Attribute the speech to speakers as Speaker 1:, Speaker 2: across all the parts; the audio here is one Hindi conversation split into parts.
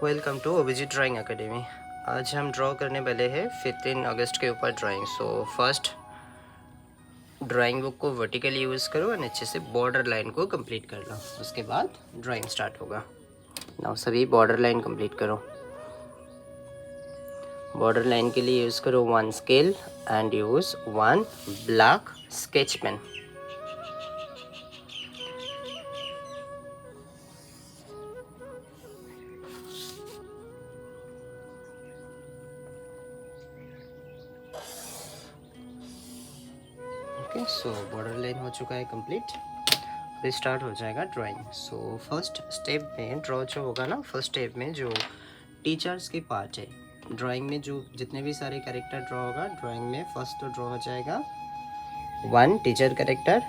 Speaker 1: Welcome to OBG drawing academy. आज हम ड्रॉ करने वाले हैं 15 अगस्त के ऊपर drawing. So first drawing book को वर्टिकली यूज़ करो और अच्छे से बॉर्डर लाइन को कंप्लीट कर लो, उसके बाद ड्राइंग स्टार्ट होगा। नाउ सभी बॉर्डर लाइन कंप्लीट करो। बॉर्डर लाइन के लिए यूज़ करो 1 scale and use 1 black sketch pen. Okay, so border line हो चुका है कंप्लीट। अभी स्टार्ट हो जाएगा ड्राइंग। सो फर्स्ट स्टेप में ड्रॉ जो होगा ना, फर्स्ट स्टेप में जो टीचर्स की पार्ट है ड्राइंग में, जो जितने भी सारे कैरेक्टर ड्रॉ होगा ड्राइंग में, फर्स्ट तो ड्रॉ हो जाएगा 1 teacher character,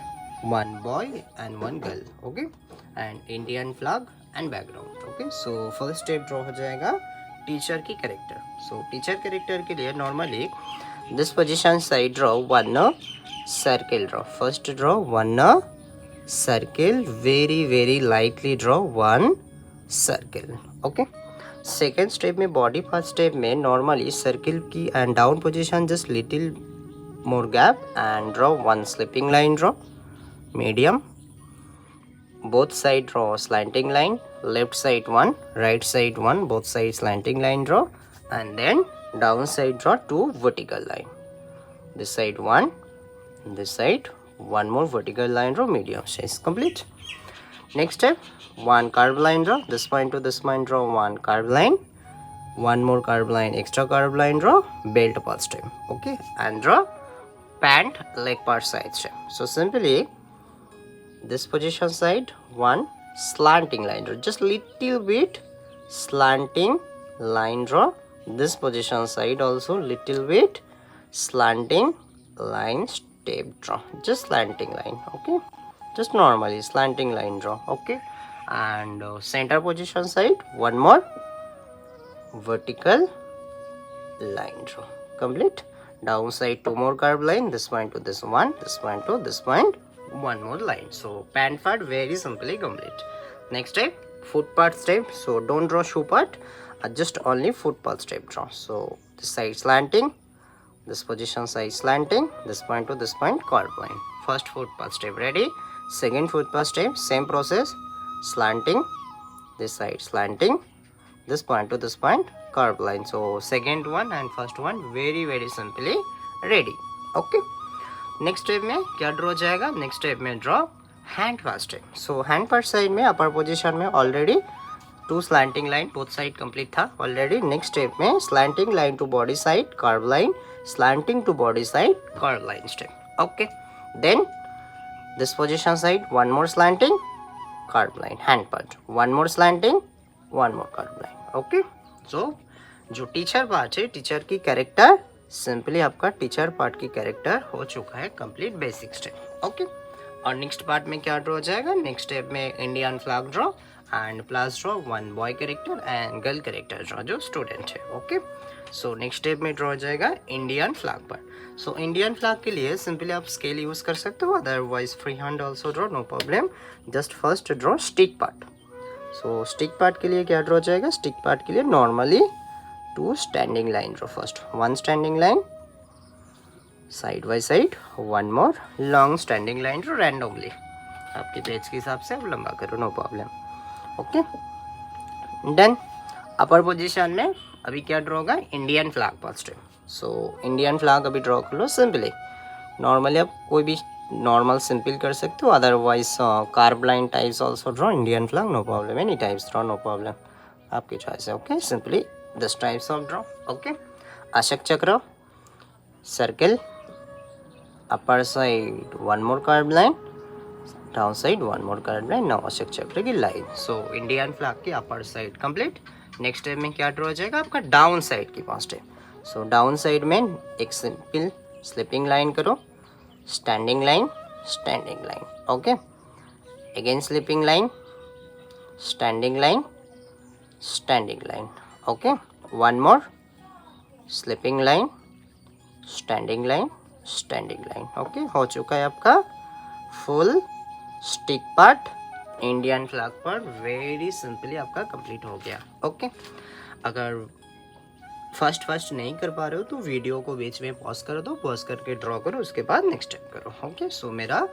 Speaker 1: 1 boy and 1 girl. Okay, and Indian flag and background. Okay, so first step draw हो जाएगा टीचर की कैरेक्टर। सो टीचर कैरेक्टर के लिए normally this position side draw 1 circle draw. First draw 1 circle, very lightly draw 1 circle. Okay, second step में body part step में normally circle की and down position just little more gap and draw 1 slipping line, draw medium, both side draw slanting line, left side 1, right side 1, both sides slanting line draw, and then down side draw 2 vertical line, this side 1, this side 1 more vertical line draw, medium size. Complete. Next step, 1 curved line draw, this point to this point draw 1 curved line, 1 more curved line, extra curved line draw, belt part step. Okay, and draw pant leg part side step. So simply this position side 1 slanting line draw, just little bit slanting line draw. This position side also little bit slanting line step draw, just slanting line. Okay, just normally slanting line draw. Okay, and center position side 1 more vertical line draw. Complete. Down side 2 more curved line, this point to this one, this point to this point, 1 more line. So pant part very simply complete. Next step, foot part step. So don't draw shoe part, just only foot part step draw. So this side slanting, this position side slanting, this point to this point curved line. First foot path step ready. Second foot path step, same process, slanting, this side slanting, this point to this point curved line. So second one and first one very simply ready. Okay, next step में क्या ड्रॉ जाएगा? नेक्स्ट स्टेप में draw hand part step. So hand part side में अपर पोजिशन में already 2 slanting line both side complete था ऑलरेडी। नेक्स्ट स्टेप में slanting line to body side curve line, slanting to body side curve line step. Okay, then this position side 1 more slanting curve line, hand part 1 more slanting, 1 more curve line. Okay, so जो टीचर पार्ट है, टीचर की कैरेक्टर, सिंपली आपका टीचर पार्ट की कैरेक्टर हो चुका है कंप्लीट, बेसिक स्टेप। ओके, और नेक्स्ट पार्ट में क्या ड्रॉ जाएगा? नेक्स्ट स्टेप में Indian flag draw and plus draw 1 boy character and girl character draw जो स्टूडेंट है। ओके, सो नेक्स्ट स्टेप में ड्रॉ जाएगा इंडियन फ्लैग पर। सो इंडियन फ्लैग के लिए सिंपली आप स्केल यूज़ कर सकते हो, otherwise free hand also draw, no problem. Just first draw stick part. So stick part के लिए क्या ड्रॉ जाएगा? स्टिक पार्ट के लिए normally 2 standing line draw. First 1 standing line side by side, 1 more long standing line draw randomly, आपके पेज के हिसाब से आप लंबा करो, no problem. Okay, done. Upper position में अभी क्या ड्रॉ होगा? Indian flag part step. सो इंडियन फ्लैग अभी ड्रॉ कर लो सिंपली। नॉर्मली आप कोई भी नॉर्मल सिंपल कर सकते हो, otherwise curve line types also draw Indian flag, no problem, any types draw, no problem, आपकी चॉइस है। Okay, simply this types of draw. Okay, Ashok Chakra circle, upper side 1 more curve line, down side 1 more curve line, नौ अशोक चक्र की लाइन। सो इंडियन फ्लैग की upper side complete. Next step में क्या ड्रॉ हो जाएगा? आपका डाउन साइड की पास स्टेप। सो डाउन साइड में एक सिंपल स्लिपिंग लाइन करो, standing line, standing line. Okay, again slipping line, standing line, standing line. Okay, 1 more sleeping line, standing line, standing line. Okay, हो चुका है आपका full stick part Indian flag part very simply आपका कंप्लीट हो गया। ओके, अगर फर्स्ट नहीं कर पा रहे हो तो वीडियो को बीच में पॉज कर दो, पॉज करके ड्रॉ करो, उसके बाद नेक्स्ट स्टेप करो। ओके, सो मेरा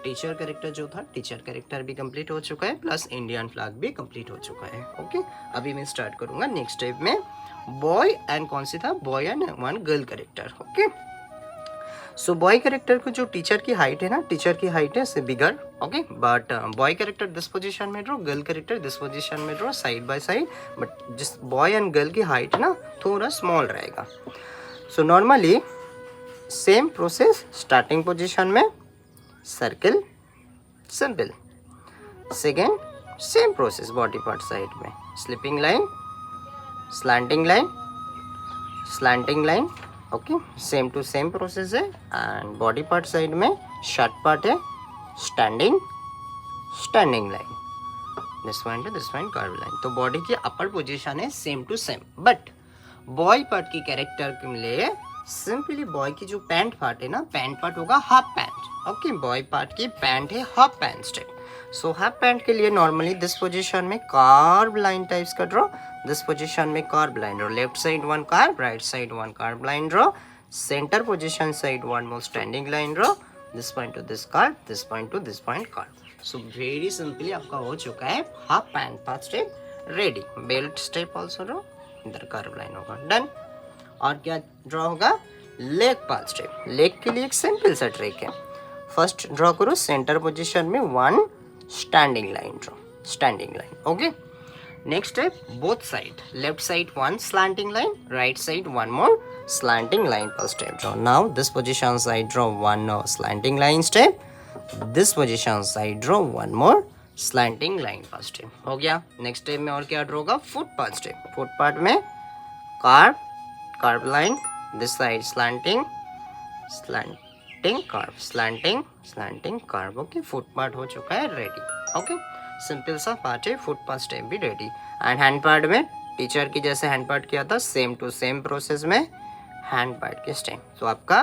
Speaker 1: टीचर कैरेक्टर जो था, टीचर कैरेक्टर भी कंप्लीट हो चुका है, प्लस इंडियन फ्लैग भी कंप्लीट हो चुका है। ओके, अभी मैं स्टार्ट करूंगा नेक्स्ट स्टेप में बॉय एंड कौन सी था, boy and one girl character. Okay, so boy character को जो टीचर की हाइट है ना, टीचर की हाइट है से bigger. Okay, but boy character this position में draw, girl character this position में draw, side by side, but जिस बॉय एंड गर्ल की हाइट है ना थोड़ा स्मॉल रहेगा। So normally same process, starting position में circle simple, second same process body part side में slipping line, slanting line, slanting line. Okay, same to same process है। एंड बॉडी पार्ट साइड में शर्ट पार्ट है, standing, standing line, this one two this one curve line. तो बॉडी की अपर पोजीशन है same to same, but boy part की कैरेक्टर के लिए सिंपली बॉय की जो पैंट पार्ट है ना, पैंट पार्ट होगा half pant. Okay, boy part की पैंट है half pant step. So half pant के लिए नॉर्मली दिस पोजीशन में कार्व लाइन टाइप्स का ड्रॉ, दिस पोजीशन में curve line draw, left side one curve, right side one curve line draw, centre position side one more standing line draw, this point two this curve, this point two this point curve. So very simply आपका हो चुका है half pant part step ready. Belt step also draw, इधर कर्व लाइन होगा, डन। और क्या ड्रॉ होगा, लेग पार्ट स्टेप। लेग के लिए एक सिंपल सा ट्रिक है, फर्स्ट ड्रॉ करो सेंटर पोजीशन में one standing line draw, standing line. Okay, next step both side, left side one slanting line, right side one more slanting line per step draw. Now this position side draw one slanting line step, this position side draw one more slanting line per step. हो गया। नेक्स्ट स्टेप में और क्या ड्रॉ होगा, foot part step. Foot part में curve, curve line, this side slanting, slanting curve, slanting, slanting curve. Okay, foot part हो चुका है रेडी। ओके, सिंपल सा पार्ट है, फुट पार्ट स्टेप भी रेडी। एंड हैंड पार्ट में टीचर की जैसे हैंड पार्ट किया था सेम टू सेम प्रोसेस में हैंड पार्ट के स्टेप। तो आपका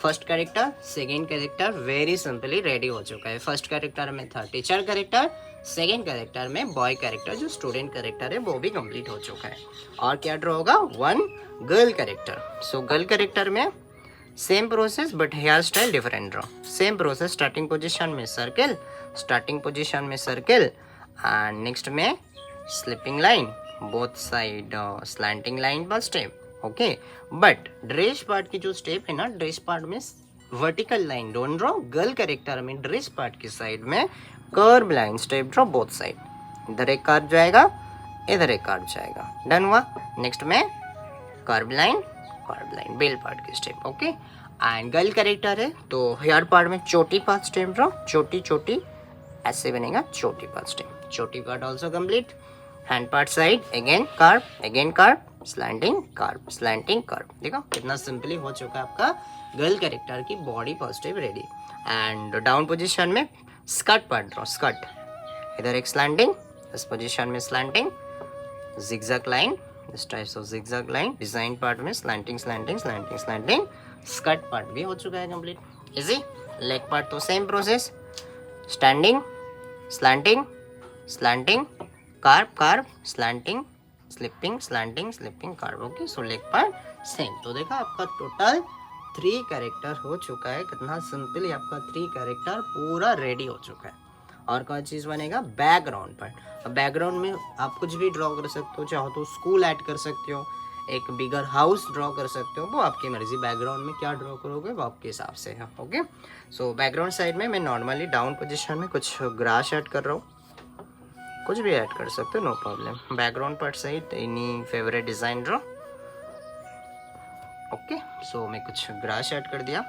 Speaker 1: first character, second character very simply ready हो चुका है। फर्स्ट कैरेक्टर में था टीचर कैरेक्टर, सेकेंड कैरेक्टर में बॉय कैरेक्टर जो स्टूडेंट कैरेक्टर है वो भी कंप्लीट हो चुका है। और क्या ड्रॉ होगा, one girl character. So girl character में same process but hair style different draw. Same process, starting position में सर्किल, स्टार्टिंग पोजीशन में सर्किल, एंड नेक्स्ट में slipping line, both side slanting line पर step. Okay, but dress part की जो स्टेप है ना, ड्रेस पार्ट में vertical line don't draw. Girl character में ड्रेस पार्ट की साइड में curve line step draw both side. इधर एक कर्व जाएगा, इधर एक कर्व जाएगा, डन हुआ। नेक्स्ट में curve line, curve line, bell part की step. Okay, and girl character है तो हेयर पार्ट में चोटी पार्ट स्टेप ड्रॉ, चोटी चोटी ऐसे बनेगा चोटी पार्ट स्टेप, चोटी part also complete. Hand part side again curve, slanting curve, slanting curve. देखो कितना सिंपली हो चुका है आपका गर्ल कैरेक्टर की body part step ready. And down position में स्कर्ट पार्ट ड्रॉ, स्कर्ट, इधर एक स्लैंटिंग, इस पोजीशन में slanting, zigzag line, this types of zigzag line. Design part में slanting slanting slanting slanting. Skirt part भी हो चुका है कंप्लीट, इजी। लेग पार्ट तो same process, standing, slanting, slanting, curve, curve, slanting, slipping, slanting, slipping, curve. Okay, so leg part same. तो देखा आपका टोटल 3 कैरेक्टर हो चुका है। कितना सिंपली आपका 3 कैरेक्टर पूरा रेडी हो चुका है। और क्या चीज़ बनेगा, बैकग्राउंड पार्ट। बैकग्राउंड में आप कुछ भी ड्रॉ कर सकते हो, चाहो तो स्कूल ऐड कर सकते हो, एक बिगर हाउस ड्रॉ कर सकते हो, वो आपकी मर्जी। बैकग्राउंड में क्या ड्रॉ करोगे वो आपके हिसाब से है। ओके, सो बैकग्राउंड साइड में मैं नॉर्मली डाउन पोजीशन में कुछ ग्रास ऐड कर रहा हूँ, कुछ भी ऐड कर सकते हो, no problem. Background part side any favourite design draw. Okay, so मैं कुछ ग्रास ऐड कर दिया।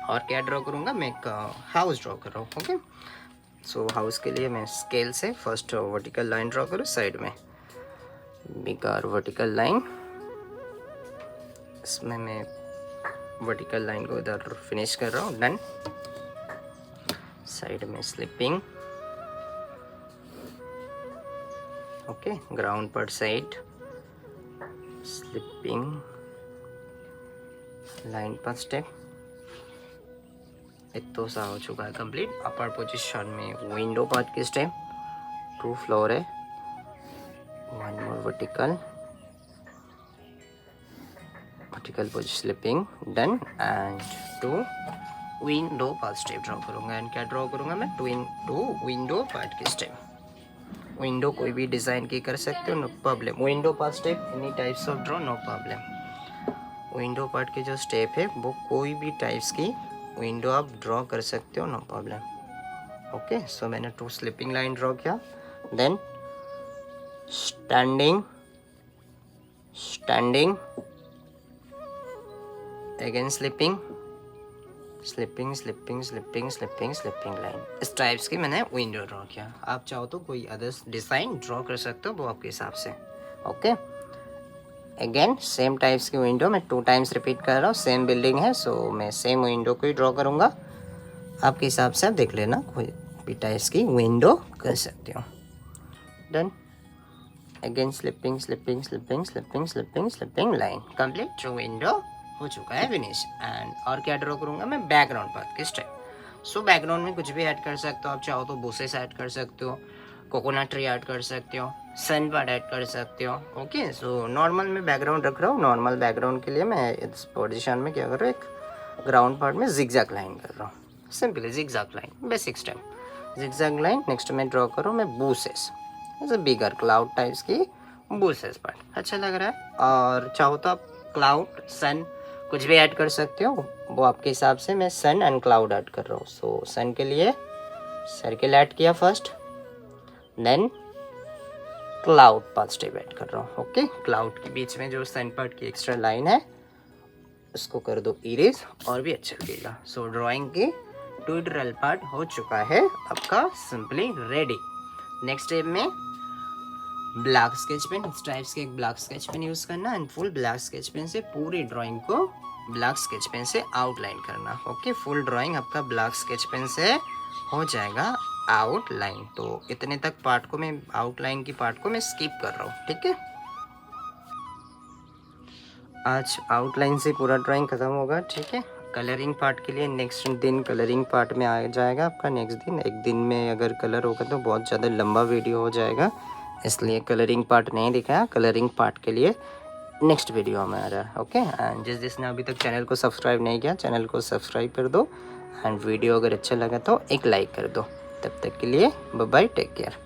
Speaker 1: और क्या ड्रॉ करूँगा, मैं एक हाउस ड्रॉ कर रहा हूँ। ओके, सो हाउस के लिए मैं स्केल से फर्स्ट वर्टिकल लाइन ड्रॉ करूँ, साइड में बिगर वर्टिकल लाइन, इसमें मैं वर्टिकल लाइन को इधर फिनिश कर रहा हूँ, डन। साइड में स्लिपिंग, ओके, ग्राउंड पर साइड स्लिपिंग लाइन पर स्टेप। इतना सा हो चुका है कंप्लीट। अपर पोजीशन में विंडो पार्ट की स्टेप, 2 फ्लोर है, 1 more vertical push slipping done and 2 window part step draw करूँगा। एंड क्या ड्रॉ करूँगा मैं, 2 विंडो पार्ट की स्टेप। विंडो कोई भी डिज़ाइन की कर सकते हो, no problem. Window part step any types of draw, no problem. Window part की जो स्टेप है वो कोई भी टाइप्स की विंडो आप ड्रॉ कर सकते हो, नो प्रॉब्लम। ओके, सो मैंने 2 स्लिपिंग लाइन ड्रॉ किया, then standing again slipping line. इस टाइप्स की मैंने विंडो ड्रॉ किया। आप चाहो तो कोई अदर डिज़ाइन ड्रॉ कर सकते हो, वो आपके हिसाब से। ओके, अगेन सेम टाइप्स की विंडो मैं 2 टाइम्स रिपीट कर रहा हूँ। सेम बिल्डिंग है, सो मैं सेम विंडो को ही ड्रॉ करूँगा। आपके हिसाब से आप देख लेना, कोई भी टाइप्स की विंडो कर सकते हो। Done. Again slipping line complete. जो विंडो हो चुका है फिनिश। एंड और क्या ड्रॉ करूँगा मैं, बैकग्राउंड पार्ट की स्टेप। सो बैकग्राउंड में कुछ भी ऐड कर सकते हो आप, चाहो तो बुशेस ऐड कर सकते हो, कोकोनट ट्री ऐड कर सकते हो, सन पार्ट ऐड कर सकते हो। ओके, सो नॉर्मल में बैकग्राउंड रख रहा हूँ। नॉर्मल बैकग्राउंड के लिए मैं इस पोजीशन में क्या कर रहा हूँ, एक ग्राउंड पार्ट में जिगजैग लाइन कर रहा हूँ। Simply zigzag line, basic step zigzag line. Next में ड्रॉ करूँ मैं बुशेस, बिगर क्लाउड टाइप्स की बुशेस पार्ट। अच्छा लग रहा है। और चाहो तो आप क्लाउड, सन कुछ भी ऐड कर सकते हो, वो आपके हिसाब से। मैं सन एंड क्लाउड ऐड कर रहा हूँ। सो सन के लिए सर्किल ऐड किया first, then cloud part step add कर रहा हूँ। ओके, क्लाउड के बीच में जो सन पार्ट की एक्स्ट्रा लाइन है उसको कर दो इरेज, और भी अच्छा लगेगा। सो ड्राइंग की ट्यूटोरियल पार्ट हो चुका है आपका सिंपली रेडी। नेक्स्ट स्टेप में ब्लैक स्केच पेन, इस टाइप्स के एक ब्लैक स्केच पेन यूज़ करना and full black sketch pen से पूरी ड्राइंग को ब्लैक स्केच पेन से आउटलाइन करना। ओके, फुल ड्राइंग आपका ब्लैक स्केच पेन से हो जाएगा आउटलाइन। तो इतने तक पार्ट को मैं, आउटलाइन की पार्ट को मैं स्किप कर रहा हूँ। ठीक है, आज आउटलाइन से पूरा ड्राइंग खत्म होगा। ठीक है, कलरिंग पार्ट के लिए नेक्स्ट दिन कलरिंग पार्ट में आ जाएगा आपका। नेक्स्ट दिन, एक दिन में अगर कलर होगा तो बहुत ज़्यादा लंबा वीडियो हो जाएगा, इसलिए कलरिंग पार्ट नहीं दिखाया। कलरिंग पार्ट के लिए नेक्स्ट वीडियो में आ रहा है। ओके, एंड जिसने अभी तक चैनल को सब्सक्राइब नहीं किया, चैनल को सब्सक्राइब कर दो। एंड वीडियो अगर अच्छा लगा तो एक लाइक कर दो। तब तक के लिए बाय बाय, टेक केयर।